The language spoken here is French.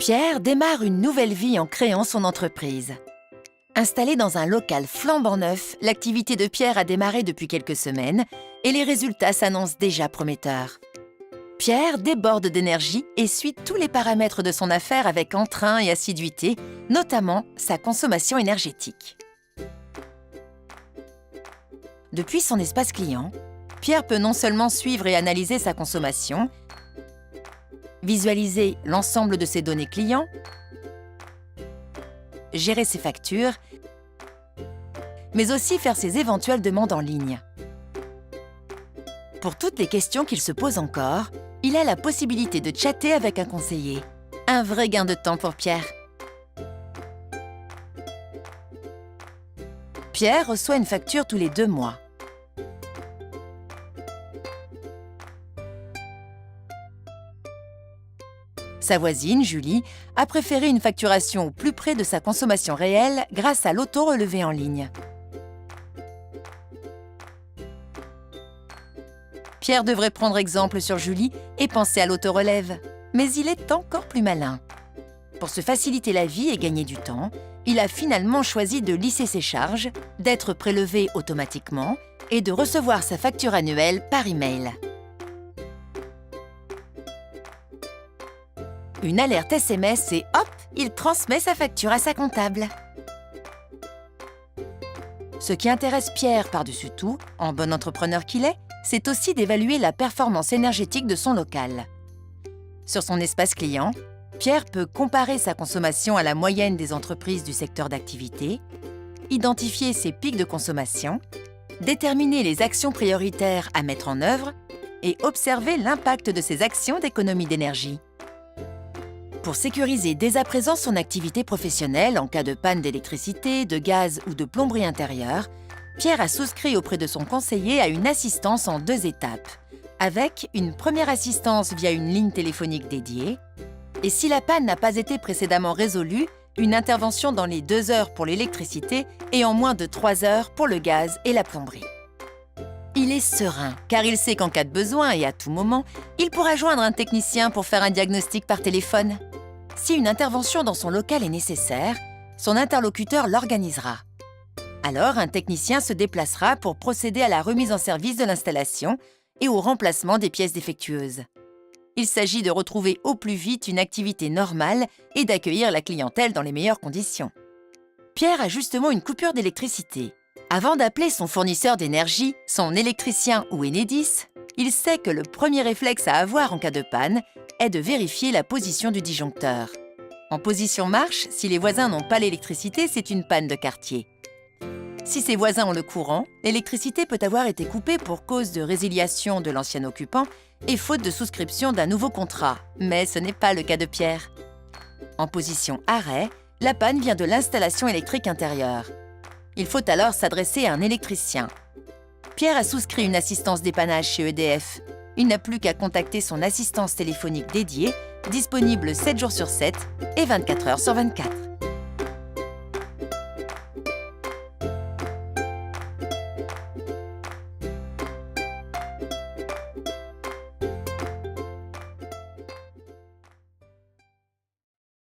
Pierre démarre une nouvelle vie en créant son entreprise. Installé dans un local flambant neuf, l'activité de Pierre a démarré depuis quelques semaines et les résultats s'annoncent déjà prometteurs. Pierre déborde d'énergie et suit tous les paramètres de son affaire avec entrain et assiduité, notamment sa consommation énergétique. Depuis son espace client, Pierre peut non seulement suivre et analyser sa consommation, visualiser l'ensemble de ses données clients, gérer ses factures, mais aussi faire ses éventuelles demandes en ligne. Pour toutes les questions qu'il se pose encore, il a la possibilité de chatter avec un conseiller. Un vrai gain de temps pour Pierre. Pierre reçoit une facture tous les 2 mois. Sa voisine, Julie, a préféré une facturation au plus près de sa consommation réelle grâce à l'auto-relevé en ligne. Pierre devrait prendre exemple sur Julie et penser à l'autorelève. Mais il est encore plus malin. Pour se faciliter la vie et gagner du temps, il a finalement choisi de lisser ses charges, d'être prélevé automatiquement et de recevoir sa facture annuelle par email. Une alerte SMS et hop, il transmet sa facture à sa comptable. Ce qui intéresse Pierre par-dessus tout, en bon entrepreneur qu'il est, c'est aussi d'évaluer la performance énergétique de son local. Sur son espace client, Pierre peut comparer sa consommation à la moyenne des entreprises du secteur d'activité, identifier ses pics de consommation, déterminer les actions prioritaires à mettre en œuvre et observer l'impact de ces actions d'économie d'énergie. Pour sécuriser dès à présent son activité professionnelle en cas de panne d'électricité, de gaz ou de plomberie intérieure, Pierre a souscrit auprès de son conseiller à une assistance en 2 étapes, avec une première assistance via une ligne téléphonique dédiée, et si la panne n'a pas été précédemment résolue, une intervention dans les 2 heures pour l'électricité et en moins de 3 heures pour le gaz et la plomberie. Il est serein, car il sait qu'en cas de besoin et à tout moment, il pourra joindre un technicien pour faire un diagnostic par téléphone. Si une intervention dans son local est nécessaire, son interlocuteur l'organisera. Alors, un technicien se déplacera pour procéder à la remise en service de l'installation et au remplacement des pièces défectueuses. Il s'agit de retrouver au plus vite une activité normale et d'accueillir la clientèle dans les meilleures conditions. Pierre a justement une coupure d'électricité. Avant d'appeler son fournisseur d'énergie, son électricien ou Enedis, il sait que le premier réflexe à avoir en cas de panne est de vérifier la position du disjoncteur. En position marche, si les voisins n'ont pas l'électricité, c'est une panne de quartier. Si ses voisins ont le courant, l'électricité peut avoir été coupée pour cause de résiliation de l'ancien occupant et faute de souscription d'un nouveau contrat, mais ce n'est pas le cas de Pierre. En position arrêt, la panne vient de l'installation électrique intérieure. Il faut alors s'adresser à un électricien. Pierre a souscrit une assistance dépannage chez EDF. Il n'a plus qu'à contacter son assistance téléphonique dédiée, disponible 7 jours sur 7 et 24 heures sur 24.